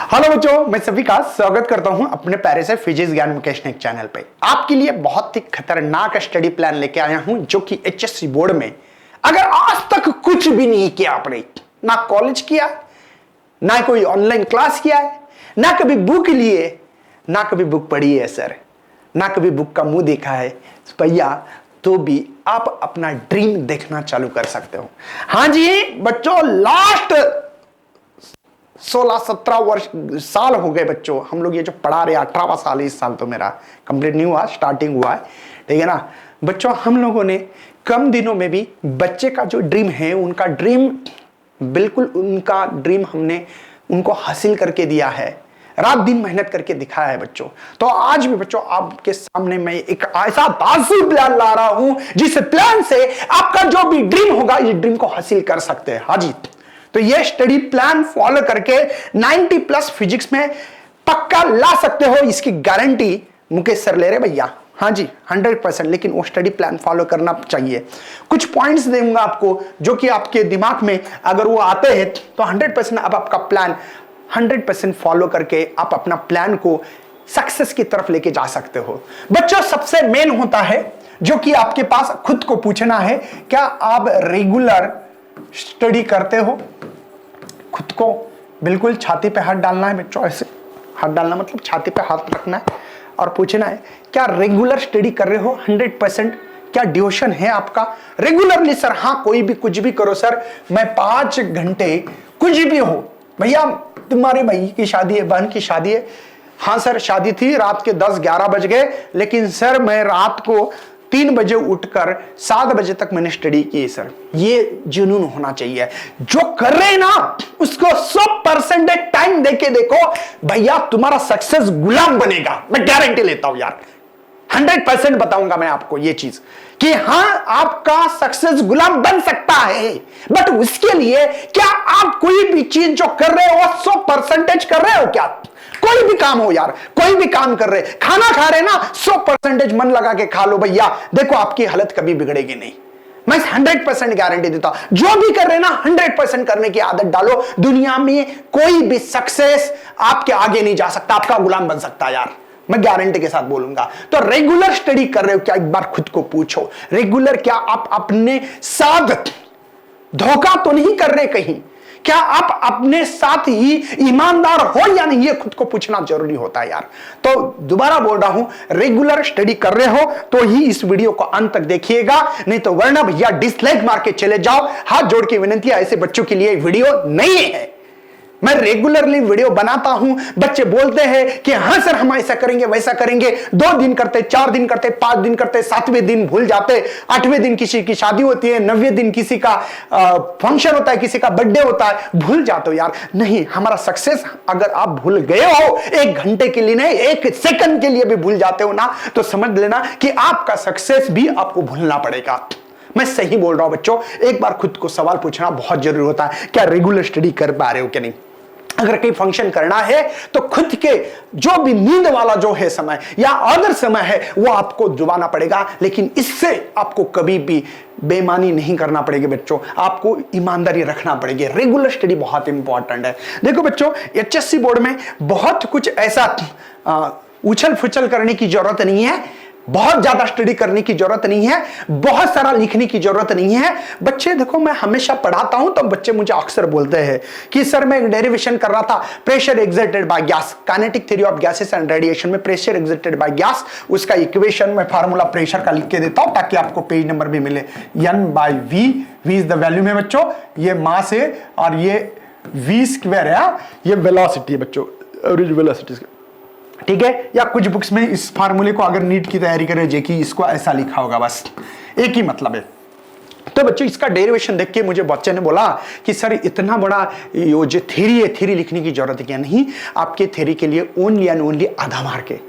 Hello बच्चों, मैं सभी का स्वागत करता हूं अपने प्यारे से फिजिक्स ज्ञान मुकेश नेक चैनल पे। आपके लिए बहुत ही खतरनाक स्टडी प्लान लेके आया हूं जो कि एचएससी बोर्ड में अगर आज तक कुछ भी नहीं किया आपने, ना कॉलेज किया, ना कोई ऑनलाइन क्लास किया है, ना कभी बुक लिए, ना कभी बुक पढ़ी है सर, ना कभी बुक का मुंह देखा है भैया, तो भी आप अपना ड्रीम देखना चालू कर सकते हो। हाँ जी बच्चों, लास्ट 16-17 वर्ष साल हो गए बच्चों, हम लोग ये जो पढ़ा रहे, 18वां साल इस साल तो मेरा कंप्लीट नहीं हुआ, स्टार्टिंग हुआ है, ठीक है ना बच्चों। हम लोगों ने कम दिनों में भी बच्चे का जो ड्रीम है, उनका ड्रीम बिल्कुल उनका ड्रीम हमने उनको हासिल करके दिया है, रात दिन मेहनत करके दिखाया है बच्चों। तो आज भी बच्चों आपके सामने मैं एक ऐसा ताज़ा प्लान ला रहा हूं जिस प्लान से आपका जो भी ड्रीम होगा, इस ड्रीम को हासिल कर सकते हैं। हाँ जी, तो ये स्टडी प्लान फॉलो करके 90+ फिजिक्स में पक्का ला सकते हो, इसकी गारंटी मुकेश सर ले रहे भैया। हाँ जी 100%, लेकिन वो स्टडी प्लान फॉलो करना चाहिए। कुछ पॉइंट्स दूंगा आपको जो कि आपके दिमाग में अगर वो आते हैं तो 100% आप आपका प्लान 100% फॉलो करके आप अपना प्लान को सक्सेस की तरफ लेके जा सकते हो। बच्चों सबसे मेन होता है जो कि आपके पास खुद को पूछना है, क्या आप रेगुलर स्टडी करते हो? खुद को बिल्कुल छाती पे हाथ डालना है बच्चों, ऐसे हाथ डालना मतलब छाती पे हाथ रखना है और पूछना है क्या रेगुलर स्टडी कर रहे हो 100%? क्या ड्यूरेशन है आपका रेगुलरली? सर हाँ, कोई भी कुछ भी करो सर, मैं 5 घंटे कुछ भी हो। भैया तुम्हारे भाई की शादी है, बहन की शादी है, हाँ सर शादी थी, रात के 10-11 बज गए, लेकिन सर मैं रात को 3 बजे उठकर 7 बजे तक मैंने स्टडी की सर। ये जुनून होना चाहिए। जो कर रहे हैं ना उसको 100% टाइम देके देखो भैया, तुम्हारा सक्सेस गुलाम बनेगा, मैं गारंटी लेता हूं यार। 100% बताऊंगा मैं आपको ये चीज कि हाँ आपका सक्सेस गुलाम बन सकता है, बट उसके लिए क्या आप कोई भी चीज जो कर रहे हो 100% कर रहे हो? क्या कोई भी काम हो यार, कोई भी काम कर रहे, खाना खा रहे ना, 100% मन लगा के खा लो भैया, देखो आपकी हालत कभी बिगड़ेगी नहीं। मैं 100% गारंटी देता हूं। जो भी कर रहे ना 100% करने की आदत डालो, दुनिया में कोई भी सक्सेस आपके आगे नहीं जा सकता, आपका गुलाम बन सकता है यार, मैं गारंटी के साथ बोलूंगा। तो रेगुलर स्टडी कर रहे हो क्या? एक बार खुद को पूछो, रेगुलर क्या आप अपने साथ धोखा तो नहीं कर रहे कहीं? क्या आप अपने साथ ही ईमानदार हो या नहीं? ये खुद को पूछना जरूरी होता है यार। तो दोबारा बोल रहा हूं, रेगुलर स्टडी कर रहे हो तो ही इस वीडियो को अंत तक देखिएगा, नहीं तो वरना भैया डिसलाइक मार के चले जाओ। हाथ जोड़ के विनती है, ऐसे बच्चों के लिए वीडियो नहीं है। मैं रेगुलरली वीडियो बनाता हूं, बच्चे बोलते हैं कि हाँ सर हम ऐसा करेंगे वैसा करेंगे, 2 दिन करते, 4 दिन करते, 5 दिन करते, 7वें दिन भूल जाते, 8वें दिन किसी की शादी होती है, 9वें दिन किसी का फंक्शन होता है, किसी का बर्थडे होता है, भूल जाते हो यार। नहीं, हमारा सक्सेस अगर आप भूल गए हो 1 घंटे के लिए नहीं, 1 सेकंड के लिए भी भूल जाते हो ना, तो समझ लेना कि आपका सक्सेस भी आपको भूलना पड़ेगा। मैं सही बोल रहा हूं बच्चों। एक बार खुद को सवाल पूछना बहुत जरूरी होता है, क्या रेगुलर स्टडी कर पा रहे हो क्या नहीं? अगर कहीं फंक्शन करना है तो खुद के जो भी नींद वाला जो है समय या अदर समय है वो आपको जुबाना पड़ेगा, लेकिन इससे आपको कभी भी बेईमानी नहीं करना पड़ेगी बच्चों, आपको ईमानदारी रखना पड़ेगी। रेगुलर स्टडी बहुत इंपॉर्टेंट है। देखो बच्चों, एचएससी बोर्ड में बहुत कुछ ऐसा उछल फुछल करने की जरूरत नहीं है, बहुत ज्यादा स्टडी करने की जरूरत नहीं है, बहुत सारा लिखने की जरूरत नहीं है। बच्चे देखो, मैं हमेशा पढ़ाता हूं तो बच्चे मुझे अक्सर बोलते हैं कि सर मैं एक डेरिवेशन कर रहा था, pressure exerted by gas, kinetic theory of gases and radiation में प्रेशर एक्सर्टेड बाय गैस, उसका इक्वेशन में फार्मूला प्रेशर का लिख के देता हूं ताकि आपको पेज नंबर भी मिले। N/V, V is the value में बच्चों, ये मास है और ये V² है, ये वेलोसिटी है बच्चों, एवरेज वेलोसिटी, ठीक है। या कुछ बुक्स में इस फार्मूले को अगर नीट की तैयारी करें जेकी, इसको ऐसा लिखा होगा, बस एक ही मतलब है। तो बच्चों इसका डेरिवेशन देख के मुझे बच्चे ने बोला कि सर इतना बड़ा जो थ्योरी है, थ्योरी लिखने की जरूरत है क्या? नहीं, आपके थ्योरी के लिए ओनली एंड ओनली आधा मार्क है।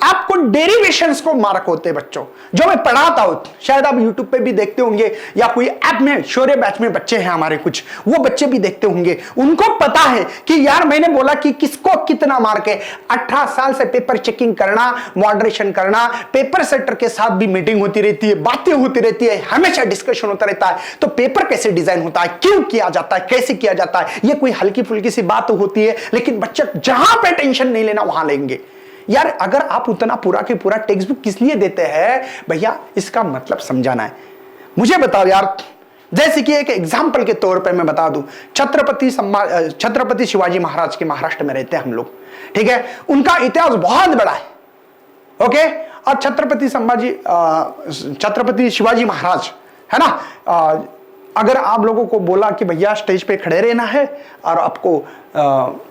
आपको डेरिवेशंस को मार्क होते हैं बच्चों, जो मैं पढ़ाता हूं, शायद आप यूट्यूब पे भी देखते होंगे या कोई ऐप में, शौर्य बैच में बच्चे हैं हमारे कुछ, वो बच्चे भी देखते होंगे, उनको पता है कि यार मैंने बोला कि किसको कितना मार्क है। 18 साल से पेपर चेकिंग करना, मॉडरेशन करना, पेपर सेटर के साथ भी मीटिंग होती रहती है, बातें होती रहती है, हमेशा डिस्कशन होता रहता है। तो पेपर कैसे डिजाइन होता है, क्यों किया जाता है, कैसे किया जाता है, ये कोई हल्की फुल्की सी बात होती है, लेकिन बच्चे जहां पे टेंशन नहीं लेना वहां लेंगे। यार अगर आप उतना पूरा के पूरा टेक्स्ट बुक किस लिए देते हैं भैया, इसका मतलब समझाना है। मुझे बताओ यार, जैसे कि एक एग्जांपल के तौर पे मैं बता दूं, छत्रपति शिवाजी महाराज के महाराष्ट्र में रहते हैं हम लोग, ठीक है, उनका इतिहास बहुत बड़ा है, ओके। और छत्रपति शिवाजी महाराज है ना, अगर आप लोगों को बोला कि भैया स्टेज पे खड़े रहना है और आपको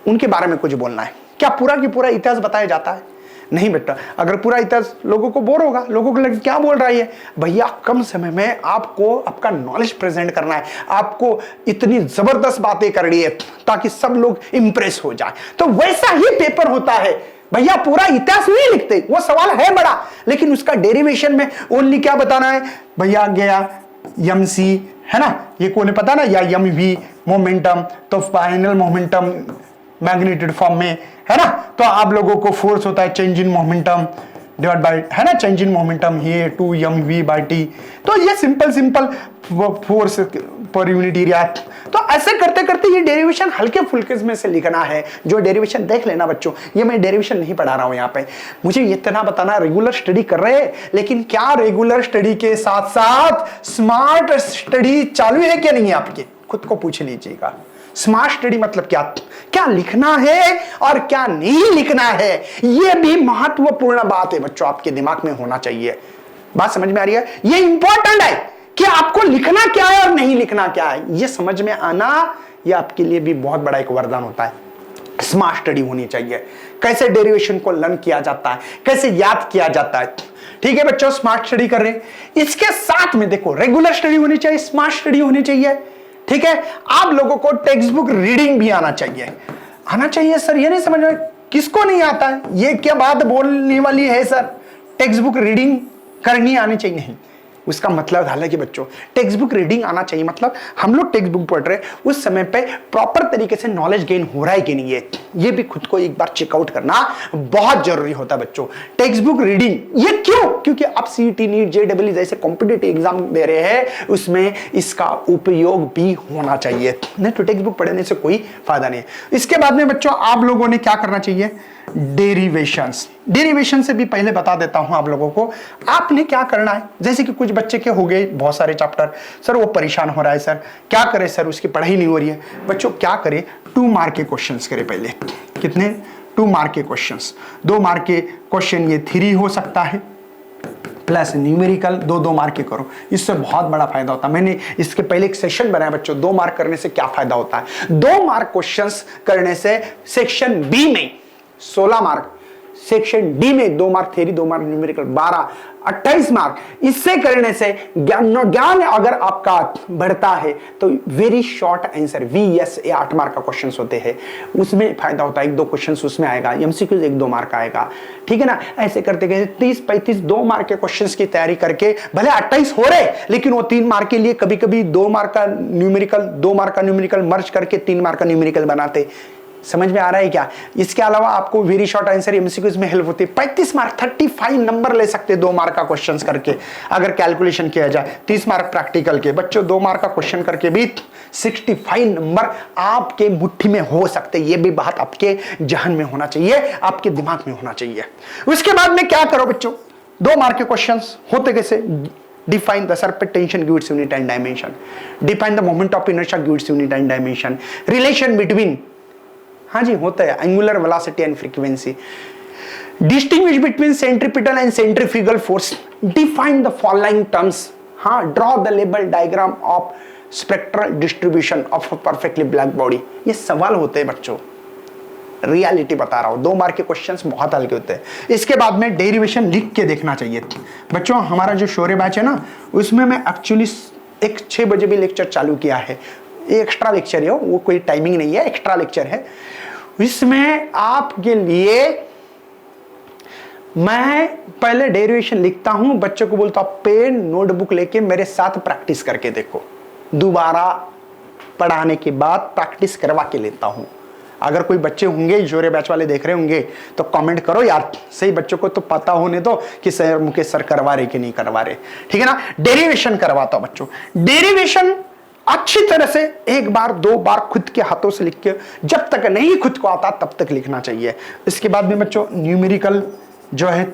उनके बारे में कुछ बोलना है, क्या पूरा की पूरा इतिहास बताया जाता है? नहीं बेटा, अगर पूरा इतिहास लोगों को बोर होगा, लोगों को लगे क्या बोल रहा है भैया, कम समय में आपको आपका नॉलेज प्रेजेंट करना है, आपको इतनी जबरदस्त बातें करनी है ताकि सब लोग इंप्रेस हो जाए। तो वैसा ही पेपर होता है भैया, पूरा इतिहास नहीं लिखते, वो सवाल है बड़ा, लेकिन उसका डेरिवेशन में ओनली क्या बताना है भैया, गया यम सी है ना, ये कौन पता ना, या यम वी मोमेंटम, तो फाइनल मोमेंटम मैग्नीट्यूड फॉर्म में है ना, तो आप लोगों को फोर्स होता है change in momentum divide by, है ना, change in momentum here 2 mv by t। तो ये simple force per unit area. तो ऐसे करते करते ये डेरिवेशन हल्के फुल्के में से लिखना है। जो डेरिवेशन देख लेना बच्चों, ये मैं डेरिवेशन नहीं पढ़ा रहा हूं यहाँ पे, मुझे इतना बताना रेगुलर स्टडी कर रहे हैं, लेकिन क्या रेगुलर स्टडी के साथ साथ स्मार्ट स्टडी चालू है क्या नहीं है आपकी, खुद को पूछ लीजिएगा। स्मार्ट स्टडी मतलब क्या, क्या लिखना है और क्या नहीं लिखना है, यह भी महत्वपूर्ण बात है बच्चों, आपके दिमाग में होना चाहिए। बात समझ में आ रही है? यह इंपॉर्टेंट है कि आपको लिखना क्या है और नहीं लिखना क्या है, यह समझ में आना, यह आपके लिए भी बहुत बड़ा एक वरदान होता है। स्मार्ट स्टडी होनी चाहिए, कैसे डेरिवेशन को लर्न किया जाता है, कैसे याद किया जाता है। ठीक है बच्चों, स्मार्ट स्टडी कर रहे हैं, इसके साथ में देखो रेगुलर स्टडी होनी चाहिए, स्मार्ट स्टडी होनी चाहिए। ठीक है, आप लोगों को टेक्स्ट बुक रीडिंग भी आना चाहिए सर, ये नहीं समझ में, किसको नहीं आता है, ये क्या बात बोलने वाली है सर, टेक्स्ट बुक रीडिंग करनी आनी चाहिए, नहीं, उसका मतलब हालांकि बच्चों टेक्स्ट बुक रीडिंग आना चाहिए, मतलब हम लोग टेक्स्ट बुक पढ़ रहे हैं उस समय पे प्रॉपर तरीके से नॉलेज गेन हो रहा है कि नहीं है, ये भी खुद को एक बार चेकआउट करना बहुत जरूरी होता है बच्चों। टेक्स्ट बुक रीडिंग, ये क्यों? क्योंकि आप सीईटी, नीट, जेईई जैसे कॉम्पिटिटिव एग्जाम दे रहे हैं, उसमें इसका उपयोग भी होना चाहिए, नहीं तो टेक्स्ट बुक पढ़ने से कोई फायदा नहीं है। इसके बाद में बच्चों आप लोगों ने क्या करना चाहिए, डेरिवेशन से भी पहले बता देता हूं आप लोगों को, आपने क्या करना है। जैसे कि कुछ बच्चे के हो गए बहुत सारे चैप्टर, सर वो परेशान हो रहा है, सर क्या करे सर, उसकी पढ़ाई नहीं हो रही है। बच्चों क्या करे, 2 मार्क के क्वेश्चंस करे पहले। कितने? 2 मार्क के क्वेश्चंस। 2 मार्क के क्वेश्चन ये थ्योरी हो सकता है प्लस न्यूमेरिकल, 2-2 मार्क के करो, इससे बहुत बड़ा फायदा होता है। मैंने इसके पहले एक सेक्शन बनाया बच्चों, 2 मार्क करने से क्या फायदा होता है। 2 मार्क क्वेश्चंस करने से सेक्शन बी में 16 मार्क, सेक्शन डी में 2 mark theory, 2 mark numerical, 12, 28 mark. इससे करने से ज्ञान अगर आपका बढ़ता है तो very short answer VS 8 mark का क्वेश्चंस होते हैं, उसमें फायदा होता है, 1-2 क्वेश्चंस उसमें आएगा, MCQ 1-2 मार्क आएगा। ठीक है ना, ऐसे करते करते 30-35 2 मार्क के क्वेश्चंस की तैयारी करके, भले 28 हो रहे लेकिन वो 3 मार्क के लिए कभी कभी 2 मार्क का न्यूमेरिकल मर्ज करके 3 मार्क का न्यूमेरिकल बनाते। समझ में आ रहा है क्या? इसके अलावा आपको वेरी शॉर्ट आंसर MCQs में हेल्प होती है। 35 मार्क 35 नंबर ले सकते 2 मार्क का क्वेश्चन करके, अगर कैलकुलेशन किया जाए। 30 मार्क प्रैक्टिकल के बच्चों 2 मार्क का क्वेश्चन करके भी 65 नंबर आपके मुट्ठी में हो सकते। ये भी बात आपके जहन में होना चाहिए, आपके दिमाग में होना चाहिए। उसके बाद में क्या करो बच्चों, 2 मार्क के क्वेश्चन होते कैसे, define the surface tension gives unit and dimension, define the moment of inertia gives unit and dimension, relation between, हाँ जी होता है, angular velocity and frequency, distinguish between centripetal and centrifugal force, define the following terms, हाँ draw the label diagram of spectral distribution of perfectly black body. ये सवाल होते हैं बच्चों, रियलिटी बता रहा हूं, 2 मार्क के क्वेश्चंस बहुत हल्के होते हैं। इसके बाद में डेरिवेशन लिख के देखना चाहिए बच्चों। हमारा जो शौर्य बैच है ना, उसमें मैं एक्चुअली एक 6 बजे भी लेक्चर चालू किया है, एक्स्ट्रा लेक्चर है वो, कोई टाइमिंग नहीं है, एक्स्ट्रा लेक्चर है। इसमें आपके लिए मैं पहले डेरिवेशन लिखता हूं, बच्चों को बोलता हूं पेन नोटबुक लेके मेरे साथ प्रैक्टिस करके देखो, दोबारा पढ़ाने के बाद प्रैक्टिस करवा के लेता हूं। अगर कोई बच्चे होंगे शौर्य बैच वाले देख रहे होंगे तो कमेंट करो यार, सही बच्चों को तो पता होने दो कि सर मुकेश सर करवा रहे कि नहीं करवा रहे, ठीक है ना। डेरिवेशन करवाता हूं बच्चों, डेरिवेशन अच्छी तरह से एक बार दो बार खुद के हाथों से लिख के, जब तक नहीं खुद को आता तब तक लिखना चाहिए। इसके बाद में बच्चों न्यूमेरिकल जो है,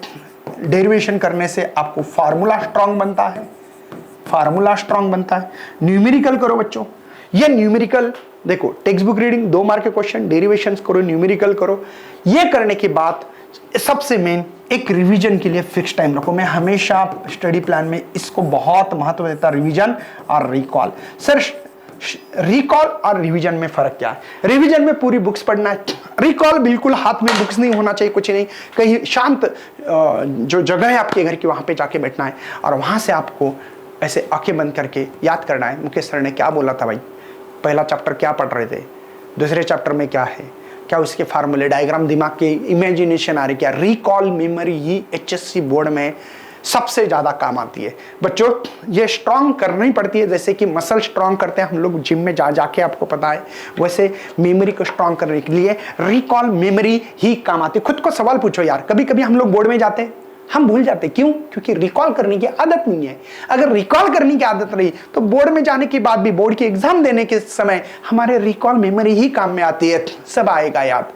डेरिवेशन करने से आपको फार्मूला स्ट्रांग बनता है, फार्मूला स्ट्रांग बनता है। न्यूमेरिकल करो बच्चों, ये न्यूमेरिकल देखो, टेक्स्ट बुक रीडिंग 2 मार्क के क्वेश्चन, डेरिवेशंस करो, न्यूमेरिकल करो। ये करने के बाद सबसे मेन एक रिवीजन के लिए फिक्स टाइम रखो। मैं हमेशा स्टडी प्लान में इसको बहुत महत्व देता, रिवीजन और रिकॉल। सर रिकॉल और रिवीजन में फर्क क्या है? रिवीजन में पूरी बुक्स पढ़ना है, रिकॉल बिल्कुल हाथ में बुक्स नहीं होना चाहिए, कुछ नहीं, कहीं शांत जो जगह है आपके घर की वहां पे जाके बैठना है और वहां से आपको ऐसे आंखें बंद करके याद करना है मुकेश सर ने क्या बोला था भाई, पहला चैप्टर क्या पढ़ रहे थे, दूसरे चैप्टर में क्या है, क्या उसके फार्मूले डायग्राम दिमाग के इमेजिनेशन आ रही, क्या रिकॉल मेमोरी ही एचएससी बोर्ड में सबसे ज्यादा काम आती है बच्चों। ये स्ट्रांग करनी पड़ती है, जैसे कि मसल स्ट्रांग करते हैं हम लोग जिम में जाके आपको पता है, वैसे मेमोरी को स्ट्रांग करने के लिए रिकॉल मेमोरी ही काम आती है। खुद को सवाल पूछो यार, कभी कभी हम लोग बोर्ड में जाते हैं हम भूल जाते, क्यों? क्योंकि रिकॉल करने की आदत नहीं है। अगर रिकॉल करने की आदत रही तो बोर्ड में जाने के बाद भी, बोर्ड के एग्जाम देने के समय हमारे रिकॉल मेमोरी ही काम में आती है, सब आएगा याद।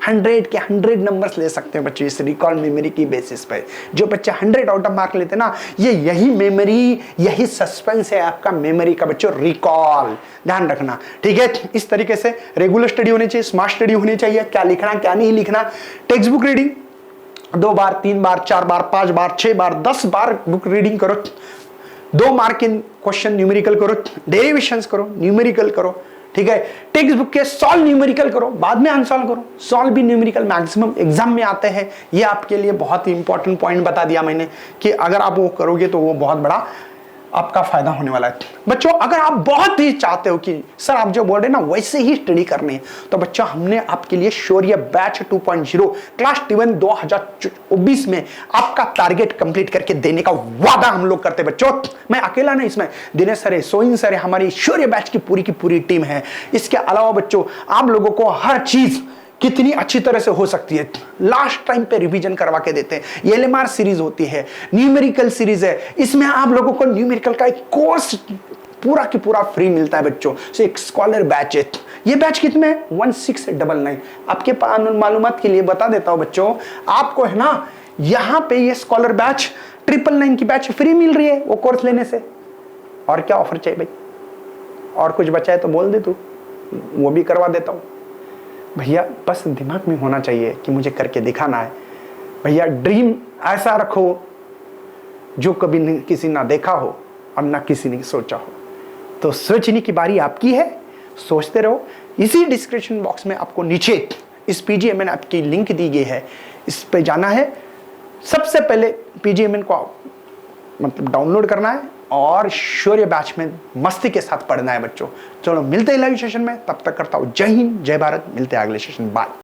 100 के 100 नंबर्स ले सकते हैं बच्चे इस रिकॉल मेमोरी की बेसिस पे। जो बच्चे 100 आउट ऑफ मार्क लेते हैं ना, ये यही मेमोरी, यही सस्पेंस है आपका मेमोरी का बच्चों, रिकॉल। ध्यान रखना, ठीक है। इस तरीके से रेगुलर स्टडी होनी चाहिए, स्मार्ट स्टडी होनी चाहिए, क्या लिखना क्या नहीं लिखना। टेक्स्ट बुक रीडिंग 2 बार 3 बार 4 बार 5 बार 6 बार 10 बार बुक रीडिंग करो। 2 मार्क के क्वेश्चन न्यूमेरिकल करो, डेरिवेशंस करो, न्यूमेरिकल करो, ठीक है। टेक्स्ट बुक के सॉल्व न्यूमेरिकल करो, बाद में अनसॉल्व करो। सॉल्व भी न्यूमेरिकल मैक्सिमम एग्जाम में आते हैं, ये आपके लिए बहुत ही इंपॉर्टेंट पॉइंट बता दिया मैंने कि अगर आप वो करोगे तो वो बहुत बड़ा आपका फायदा होने वाला है बच्चों। अगर आप बहुत ही चाहते हो कि सर आप जो बोल रहे हैं ना वैसे ही स्टडी करनी है, तो बच्चों हमने आपके लिए शौर्य बैच 2.0 क्लास 11 2024 में आपका टारगेट कंप्लीट करके देने का वादा हम लोग करते हैं बच्चों। मैं अकेला नहीं, इसमें दिनेश सर है, सोइन सर है, हमारी शौर्य बैच की पूरी टीम है। इसके अलावा बच्चों आप लोगों को हर चीज कितनी अच्छी तरह से हो सकती है लास्ट टाइम पे रिवीजन करवा के देते हैं। एलएमआर सीरीज होती है, न्यूमेरिकल सीरीज है, इसमें आप लोगों को न्यूमेरिकल का एक कोर्स पूरा की पूरा फ्री मिलता है बच्चों। सो एक स्कॉलर बैच है, ये बैच कितने 1699। आपके मालूमात के लिए बता देता हूं बच्चों, आपको है ना यहां पे ये स्कॉलर बैच 999 की बैच फ्री मिल रही है वो कोर्स लेने से। और क्या ऑफर चाहिए भाई, और कुछ बचा है तो बोल दे तू, वो भी करवा देता हूं भैया। बस दिमाग में होना चाहिए कि मुझे करके दिखाना है भैया। ड्रीम ऐसा रखो जो कभी किसी ना देखा हो और ना किसी ने सोचा हो, तो सोचने की बारी आपकी है, सोचते रहो। इसी डिस्क्रिप्शन बॉक्स में आपको नीचे इस पीजीएमएन ऐप की लिंक दी गई है, इस पे जाना है, सबसे पहले पीजीएमएन को मतलब डाउनलोड करना है और शौर्य बैच में मस्ती के साथ पढ़ना है बच्चों। चलो मिलते हैं लाइव सेशन में, तब तक करता हूं जय हिंद जय भारत, मिलते हैं अगले सेशन, बाय।